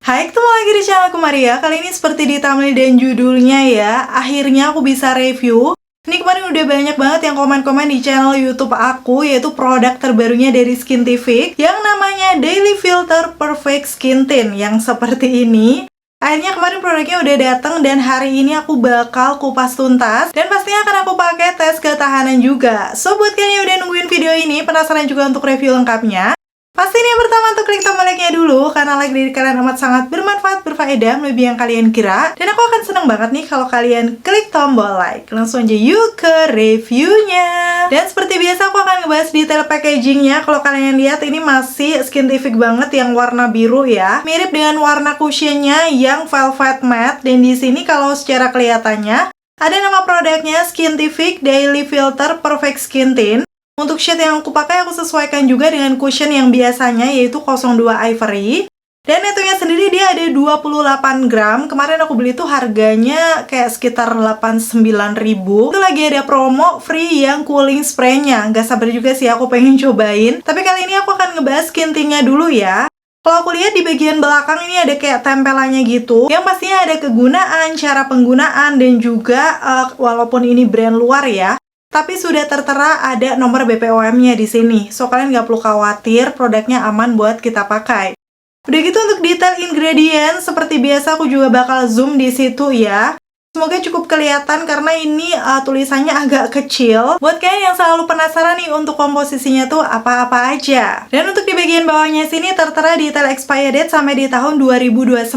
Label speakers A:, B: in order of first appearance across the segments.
A: Hai, ketemu lagi di channel aku Maria. Kali ini seperti di thumbnail dan judulnya ya, akhirnya aku bisa review. Ini kemarin udah banyak banget yang komen-komen di channel YouTube aku, yaitu produk terbarunya dari Skintific yang namanya Daily Filter Perfect Skin Tint yang seperti ini. Akhirnya kemarin produknya udah datang dan hari ini aku bakal kupas tuntas dan pastinya akan aku pakai tes ketahanan juga. So buat kalian yang udah nungguin video ini, penasaran juga untuk review lengkapnya? Pasti ini yang pertama untuk klik tombol like-nya dulu, karena like dari kalian amat sangat bermanfaat, berfaedah, melebihi yang kalian kira. Dan aku akan seneng banget nih kalau kalian klik tombol like. Langsung aja yuk ke reviewnya. Dan seperti biasa aku akan ngebahas detail packagingnya. Kalau kalian lihat ini masih Skintific banget yang warna biru ya. Mirip dengan warna cushionnya yang velvet matte. Dan di sini kalau secara kelihatannya ada nama produknya Skintific Daily Filter Perfect Skin Tint. Untuk shade yang aku pakai aku sesuaikan juga dengan cushion yang biasanya yaitu 02 Ivory. Dan netnya sendiri dia ada 28 gram. Kemarin aku beli tuh harganya kayak sekitar 89.000. Itu lagi ada promo free yang cooling spray-nya. Gak sabar juga sih aku pengen cobain. Tapi kali ini aku akan ngebahas skin tint-nya dulu ya. Kalau aku lihat di bagian belakang ini ada kayak tempelannya gitu. Yang pastinya ada kegunaan, cara penggunaan, dan juga walaupun ini brand luar ya, tapi sudah tertera ada nomor BPOM-nya di sini. So kalian nggak perlu khawatir, produknya aman buat kita pakai. Udah gitu untuk detail ingredient, seperti biasa aku juga bakal zoom di situ ya. Semoga cukup kelihatan karena ini tulisannya agak kecil. Buat kalian yang selalu penasaran nih untuk komposisinya tuh apa-apa aja. Dan untuk di bagian bawahnya sini tertera detail expired date sampai di tahun 2029.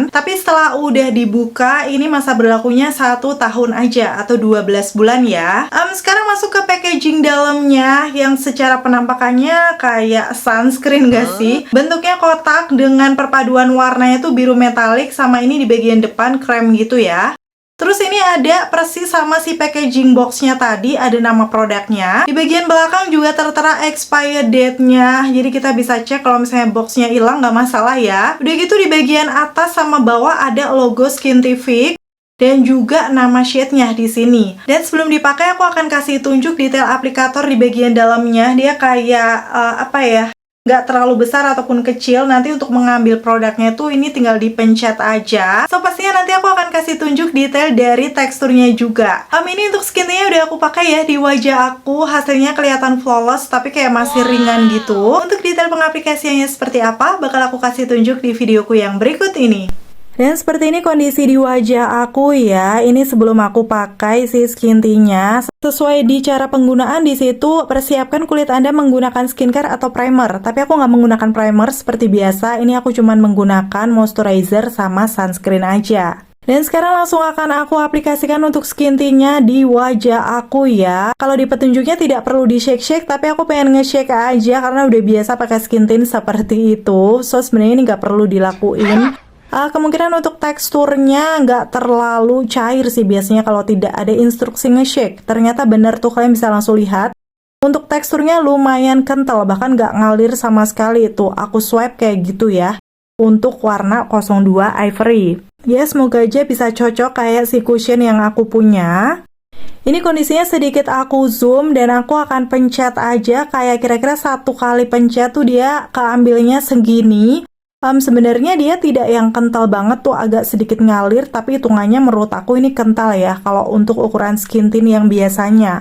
A: Tapi setelah udah dibuka, ini masa berlakunya 1 tahun aja atau 12 bulan ya. Sekarang masuk ke packaging dalamnya yang secara penampakannya kayak sunscreen gak sih? Bentuknya kotak dengan perpaduan warnanya tuh biru metalik sama ini di bagian depan krem gitu ya. Terus ini ada persis sama si packaging boxnya tadi, ada nama produknya. Di bagian belakang juga tertera expired date-nya. Jadi kita bisa cek kalau misalnya boxnya hilang nggak masalah ya. Udah gitu di bagian atas sama bawah ada logo Skintific dan juga nama shade-nya di sini. Dan sebelum dipakai aku akan kasih tunjuk detail aplikator di bagian dalamnya. Dia kayak apa ya? Nggak terlalu besar ataupun kecil. Nanti untuk mengambil produknya tuh ini tinggal dipencet aja. So pastinya nanti aku akan kasih tunjuk detail dari teksturnya juga. Ini untuk skin tintnya udah aku pakai ya di wajah aku. Hasilnya kelihatan flawless tapi kayak masih ringan gitu. Untuk detail pengaplikasiannya seperti apa bakal aku kasih tunjuk di videoku yang berikut ini. Dan seperti ini kondisi di wajah aku ya. Ini sebelum aku pakai si skin tint-nya. Sesuai di cara penggunaan di situ, persiapkan kulit Anda menggunakan skincare atau primer. Tapi aku nggak menggunakan primer seperti biasa. Ini aku cuman menggunakan moisturizer sama sunscreen aja. Dan sekarang langsung akan aku aplikasikan untuk skin tint-nya di wajah aku ya. Kalau di petunjuknya tidak perlu di shake-shake, tapi aku pengen nge-shake aja karena udah biasa pakai skin tint seperti itu. So sebenarnya ini nggak perlu dilakuin. Kemungkinan untuk teksturnya nggak terlalu cair sih biasanya kalau tidak ada instruksi nge-shake. Ternyata bener tuh, kalian bisa langsung lihat. Untuk teksturnya lumayan kental, bahkan nggak ngalir sama sekali itu. Aku swipe kayak gitu ya. Untuk warna 02 Ivory. Ya semoga aja bisa cocok kayak si cushion yang aku punya. Ini kondisinya sedikit aku zoom dan aku akan pencet aja. Kayak kira-kira 1 kali pencet tuh dia keambilnya segini. Sebenarnya dia tidak yang kental banget tuh, agak sedikit ngalir, tapi hitungannya menurut aku ini kental ya kalau untuk ukuran skin tint yang biasanya.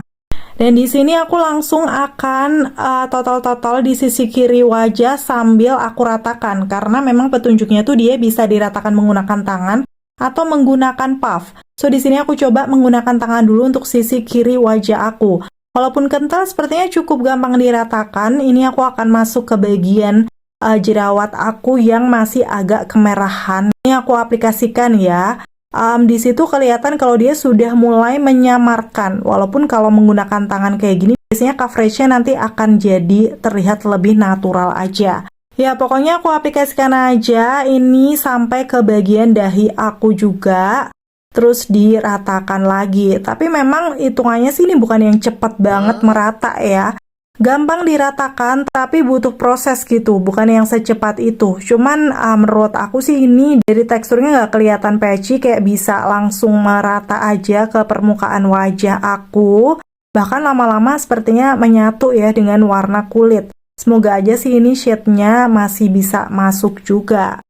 A: Dan di sini aku langsung akan totol-totol di sisi kiri wajah sambil aku ratakan karena memang petunjuknya tuh dia bisa diratakan menggunakan tangan atau menggunakan puff. So di sini aku coba menggunakan tangan dulu untuk sisi kiri wajah aku. Walaupun kental sepertinya cukup gampang diratakan. Ini aku akan masuk ke bagian jerawat aku yang masih agak kemerahan. Ini aku aplikasikan ya. Di situ kelihatan kalau dia sudah mulai menyamarkan. Walaupun kalau menggunakan tangan kayak gini, biasanya coveragenya nanti akan jadi terlihat lebih natural aja. Ya pokoknya aku aplikasikan aja ini sampai ke bagian dahi aku juga. Terus diratakan lagi. Tapi memang hitungannya sih ini bukan yang cepat banget merata ya. Gampang diratakan tapi butuh proses gitu, bukan yang secepat itu. Cuman menurut aku sih ini dari teksturnya nggak kelihatan patchy, kayak bisa langsung merata aja ke permukaan wajah aku. Bahkan lama-lama sepertinya menyatu ya dengan warna kulit. Semoga aja sih ini shade-nya masih bisa masuk juga.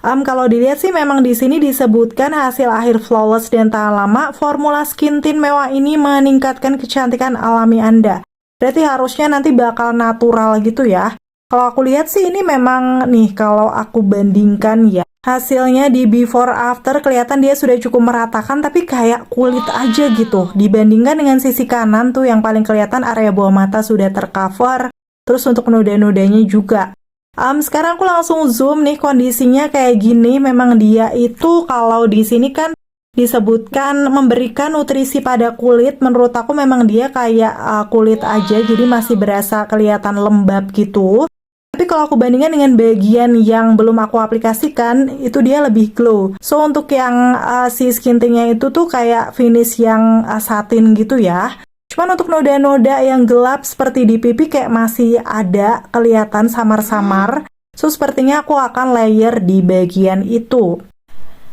A: Kalau dilihat sih memang di sini disebutkan hasil akhir flawless dan tahan lama, formula skin tint mewah ini meningkatkan kecantikan alami Anda. Berarti harusnya nanti bakal natural gitu ya. Kalau aku lihat sih ini memang nih, kalau aku bandingkan ya, hasilnya di before after kelihatan dia sudah cukup meratakan, tapi kayak kulit aja gitu. Dibandingkan dengan sisi kanan tuh yang paling kelihatan area bawah mata sudah tercover, terus untuk noda-nodanya juga. Sekarang aku langsung zoom nih, kondisinya kayak gini. Memang dia itu kalau di sini kan disebutkan memberikan nutrisi pada kulit. Menurut aku memang dia kayak kulit aja, jadi masih berasa kelihatan lembab gitu. Tapi kalau aku bandingkan dengan bagian yang belum aku aplikasikan, itu dia lebih glow. So untuk yang si skin tint-nya itu tuh kayak finish yang satin gitu ya. Cuman untuk noda-noda yang gelap seperti di pipi kayak masih ada kelihatan samar-samar. So sepertinya aku akan layer di bagian itu.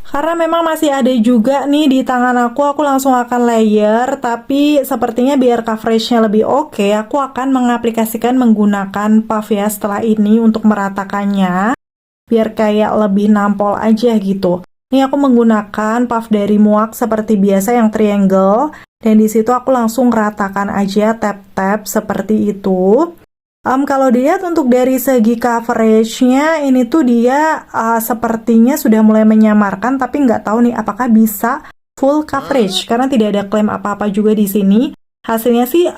A: Karena memang masih ada juga nih di tangan aku langsung akan layer. Tapi sepertinya biar coveragenya lebih oke, aku akan mengaplikasikan menggunakan puff ya setelah ini untuk meratakannya. Biar kayak lebih nampol aja gitu. Ini aku menggunakan puff dari Muak seperti biasa yang triangle. Dan di situ aku langsung ratakan aja, tap-tap seperti itu. Kalau dilihat untuk dari segi coveragenya, ini tuh dia sepertinya sudah mulai menyamarkan, tapi nggak tahu nih apakah bisa full coverage, karena tidak ada klaim apa-apa juga di sini. Hasilnya sih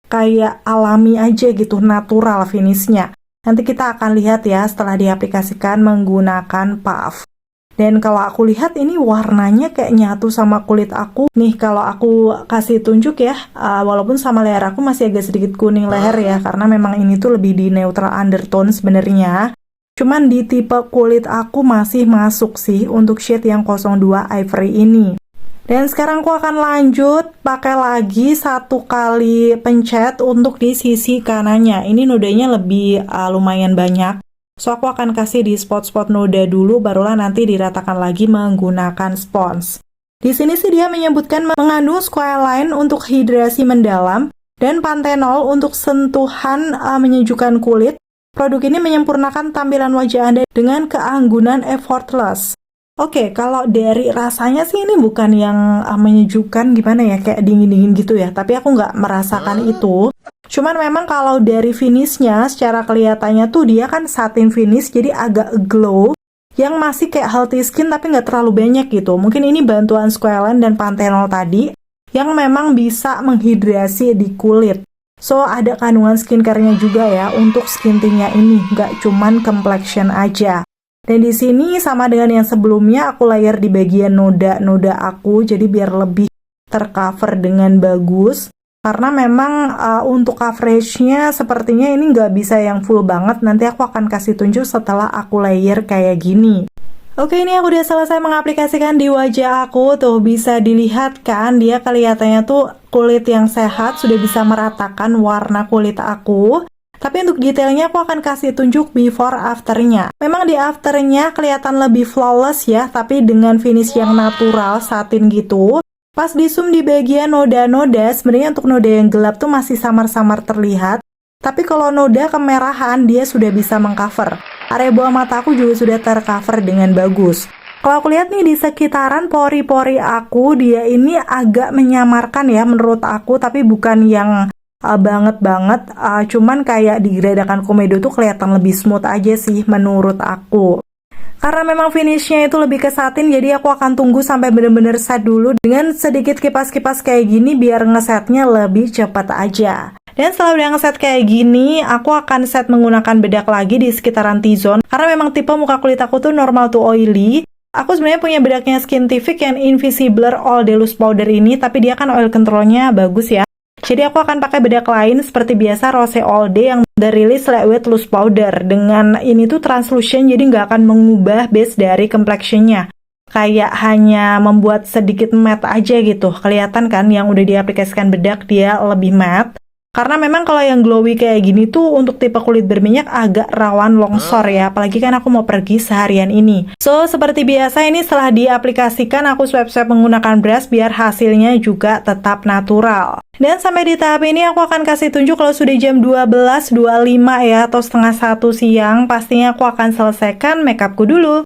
A: kayak alami aja gitu, natural finishnya. Nanti kita akan lihat ya setelah diaplikasikan menggunakan puff. Dan kalau aku lihat ini warnanya kayak nyatu sama kulit aku. Nih kalau aku kasih tunjuk ya, walaupun sama leher aku masih agak sedikit kuning leher ya, karena memang ini tuh lebih di neutral undertone sebenarnya. Cuman di tipe kulit aku masih masuk sih untuk shade yang 02 Ivory ini. Dan sekarang aku akan lanjut pakai lagi satu kali pencet untuk di sisi kanannya. Ini nodanya lebih lumayan banyak. So aku akan kasih di spot-spot noda dulu, barulah nanti diratakan lagi menggunakan spons. Di sini sih dia menyebutkan mengandung squalane untuk hidrasi mendalam dan panthenol untuk sentuhan menyejukkan kulit. Produk ini menyempurnakan tampilan wajah Anda dengan keanggunan effortless. Oke, kalau dari rasanya sih ini bukan yang menyejukkan gimana ya, kayak dingin-dingin gitu ya. Tapi aku nggak merasakan itu. Cuman memang kalau dari finishnya, secara kelihatannya tuh dia kan satin finish, jadi agak glow. Yang masih kayak healthy skin tapi nggak terlalu banyak gitu. Mungkin ini bantuan squalane dan panthenol tadi, yang memang bisa menghidrasi di kulit. So, ada kandungan skincare-nya juga ya untuk skin tint-nya ini, nggak cuman complexion aja. Dan di sini sama dengan yang sebelumnya, aku layer di bagian noda-noda aku, jadi biar lebih tercover dengan bagus. Karena memang untuk coveragenya sepertinya ini nggak bisa yang full banget. Nanti aku akan kasih tunjuk setelah aku layer kayak gini. Oke, ini aku udah selesai mengaplikasikan di wajah aku. Tuh bisa dilihat kan, dia kelihatannya tuh kulit yang sehat, sudah bisa meratakan warna kulit aku. Tapi untuk detailnya aku akan kasih tunjuk before afternya. Memang di afternya kelihatan lebih flawless ya, tapi dengan finish yang natural, satin gitu. Pas di zoom di bagian noda-noda, sebenarnya untuk noda yang gelap tuh masih samar-samar terlihat. Tapi kalau noda kemerahan, dia sudah bisa mengcover. Area bawah mata aku juga sudah tercover dengan bagus. Kalau aku lihat nih di sekitaran pori-pori aku, dia ini agak menyamarkan ya menurut aku, tapi bukan yang banget-banget. Cuman kayak di gradakan komedo tuh kelihatan lebih smooth aja sih menurut aku. Karena memang finishnya itu lebih ke satin, jadi aku akan tunggu sampai bener-bener set dulu dengan sedikit kipas-kipas kayak gini biar ngesetnya lebih cepat aja. Dan setelah udah ngeset kayak gini, aku akan set menggunakan bedak lagi di sekitaran T-zone. Karena memang tipe muka kulit aku tuh normal to oily. Aku sebenarnya punya bedaknya Skintific yang Invisibler All Day Loose Powder ini, tapi dia kan oil controlnya bagus ya. Jadi aku akan pakai bedak lain seperti biasa Rose All Day yang dari Release Lightweight Loose Powder. Dengan ini tuh translucent, jadi nggak akan mengubah base dari complexionnya. Kayak hanya membuat sedikit matte aja gitu. Kelihatan kan yang udah diaplikasikan bedak dia lebih matte. Karena memang kalau yang glowy kayak gini tuh untuk tipe kulit berminyak agak rawan longsor ya. Apalagi kan aku mau pergi seharian ini. So, seperti biasa ini setelah diaplikasikan aku swipe-swipe menggunakan brush biar hasilnya juga tetap natural. Dan sampai di tahap ini aku akan kasih tunjuk kalau sudah jam 12.25 ya atau setengah 1 siang. Pastinya aku akan selesaikan makeupku dulu.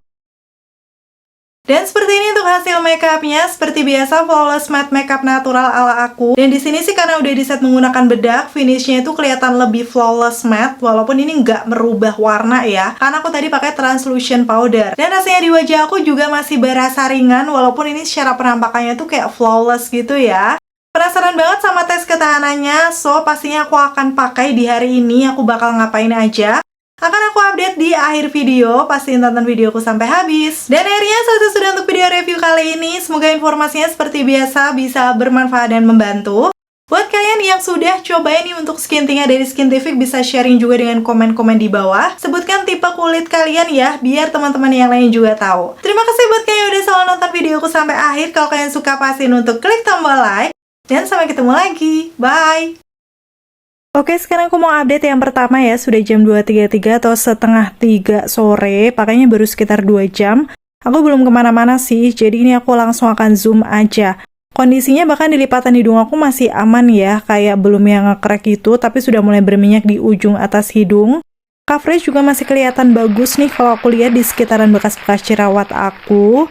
A: Dan seperti ini untuk hasil makeupnya, seperti biasa flawless matte makeup natural ala aku. Dan di sini sih karena udah di set menggunakan bedak, finishnya itu kelihatan lebih flawless matte, walaupun ini nggak merubah warna ya, karena aku tadi pakai translucent powder. Dan rasanya di wajah aku juga masih berasa ringan, walaupun ini secara penampakannya tuh kayak flawless gitu ya. Penasaran banget sama tes ketahanannya, so pastinya aku akan pakai di hari ini. Aku bakal ngapain aja akan aku update di akhir video, pastiin tonton videoku sampai habis. Dan akhirnya selesai sudah untuk video review kali ini. Semoga informasinya seperti biasa bisa bermanfaat dan membantu. Buat kalian yang sudah cobain nih untuk skin tint dari Skintific, bisa sharing juga dengan komen-komen di bawah. Sebutkan tipe kulit kalian ya, biar teman-teman yang lain juga tahu. Terima kasih buat kalian yang udah selalu nonton videoku sampai akhir. Kalau kalian suka, pastiin untuk klik tombol like. Dan sampai ketemu lagi. Bye! Oke, sekarang aku mau update yang pertama ya. Sudah jam 2.33 atau setengah 3 sore. Pakainya baru sekitar 2 jam. Aku belum kemana-mana sih, jadi ini aku langsung akan zoom aja. Kondisinya bahkan di lipatan hidung aku masih aman ya. Kayak belum yang nge-crack gitu, tapi sudah mulai berminyak di ujung atas hidung. Coverage juga masih kelihatan bagus nih kalau aku lihat di sekitaran bekas-bekas jerawat aku.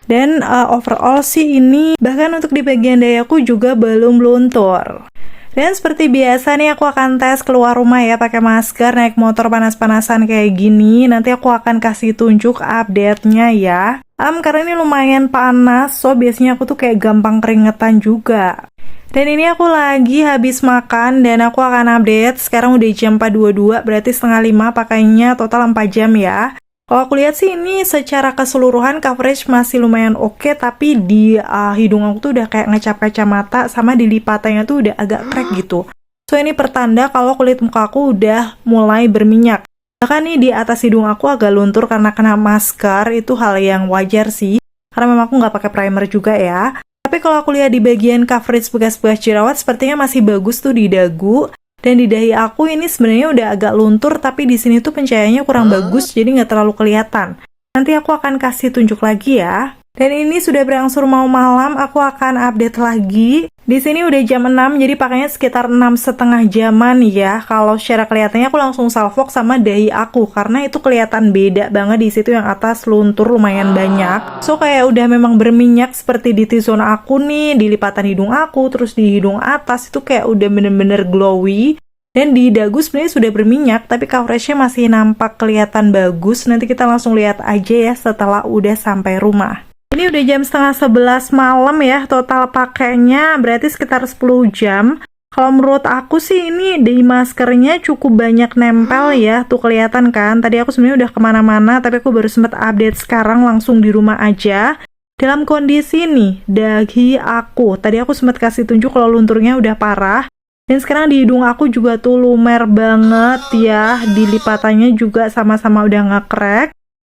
A: Dan overall sih ini, bahkan untuk di bagian dayaku juga belum luntur. Dan seperti biasa nih aku akan tes keluar rumah ya pakai masker, naik motor panas-panasan kayak gini. Nanti aku akan kasih tunjuk update-nya ya. Karena ini lumayan panas, so biasanya aku tuh kayak gampang keringetan juga. Dan ini aku lagi habis makan dan aku akan update. Sekarang udah jam 4.22, berarti setengah 5, pakainya total 4 jam ya. Kalau aku lihat sih ini secara keseluruhan coverage masih lumayan oke, tapi di hidung aku tuh udah kayak ngecap kacamata, sama di lipatannya tuh udah agak crack gitu. So ini pertanda kalau kulit muka aku udah mulai berminyak. Bahkan nih di atas hidung aku agak luntur karena kena masker, itu hal yang wajar sih. Karena memang aku nggak pakai primer juga ya. Tapi kalau aku lihat di bagian coverage bekas-bekas jerawat, sepertinya masih bagus tuh di dagu. Dan di dahi aku ini sebenarnya udah agak luntur, tapi di sini tuh pencahayaannya kurang bagus, jadi nggak terlalu kelihatan. Nanti aku akan kasih tunjuk lagi ya. Dan ini sudah berangsur mau malam, aku akan update lagi. Di sini udah jam 6, jadi pakainya sekitar 6,5 jaman ya. Kalau secara kelihatannya aku langsung salvok sama dahi aku, karena itu kelihatan beda banget di situ yang atas luntur lumayan banyak. So kayak udah memang berminyak seperti di T-zone aku nih, di lipatan hidung aku, terus di hidung atas itu kayak udah bener-bener glowy. Dan di dagu sebenarnya sudah berminyak, tapi coveragenya masih nampak kelihatan bagus. Nanti kita langsung lihat aja ya setelah udah sampai rumah. Ini udah jam setengah 11 malam ya, total pakainya berarti sekitar 10 jam. Kalau menurut aku sih ini di maskernya cukup banyak nempel ya, tuh kelihatan kan. Tadi aku sebenarnya udah kemana-mana, tapi aku baru sempat update sekarang langsung di rumah aja. Dalam kondisi nih, dahi aku, tadi aku sempat kasih tunjuk kalau lunturnya udah parah. Dan sekarang di hidung aku juga tuh lumer banget ya, di lipatannya juga sama-sama udah nge-crack.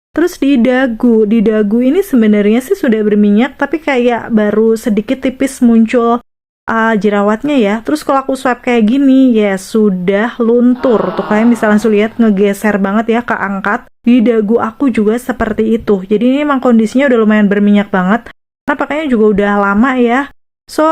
A: Terus di dagu ini sebenarnya sih sudah berminyak, tapi kayak baru sedikit tipis muncul jerawatnya ya. Terus kalau aku swipe kayak gini, ya sudah luntur. Tuh kalian bisa langsung lihat ngegeser banget ya, keangkat. Di dagu aku juga seperti itu. Jadi ini emang kondisinya udah lumayan berminyak banget. Karena pakainya juga udah lama ya. So,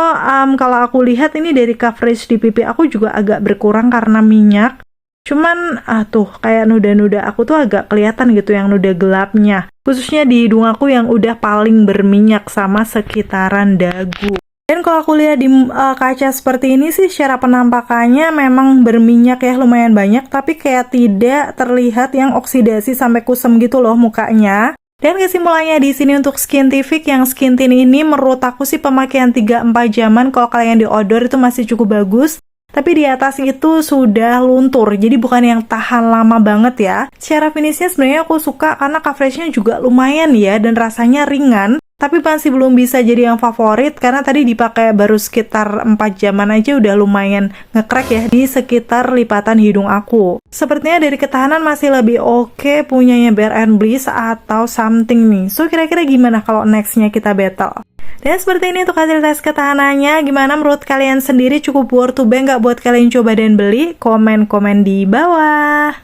A: kalau aku lihat ini dari coverage di pipi aku juga agak berkurang karena minyak. Cuman, tuh, kayak nuda-nuda aku tuh agak kelihatan gitu yang nuda gelapnya. Khususnya di hidung aku yang udah paling berminyak sama sekitaran dagu. Dan kalau aku lihat di kaca seperti ini sih, secara penampakannya memang berminyak ya, lumayan banyak. Tapi kayak tidak terlihat yang oksidasi sampai kusam gitu loh mukanya. Dan kesimpulannya di sini untuk Skintific yang skin tint ini menurut aku sih pemakaian 3-4 jaman kalau kalian di outdoor itu masih cukup bagus. Tapi di atas itu sudah luntur, jadi bukan yang tahan lama banget ya. Secara finishnya sebenarnya aku suka karena coveragenya juga lumayan ya, dan rasanya ringan. Tapi masih belum bisa jadi yang favorit, karena tadi dipakai baru sekitar 4 jaman aja udah lumayan nge-crack ya di sekitar lipatan hidung aku. Sepertinya dari ketahanan masih lebih oke punyanya Bare and Bliss atau something nih. So kira-kira gimana kalau nextnya kita battle? Dan seperti ini untuk hasil tes ketahanannya. Gimana menurut kalian sendiri, cukup worth to buy nggak buat kalian coba dan beli? Komen-komen di bawah.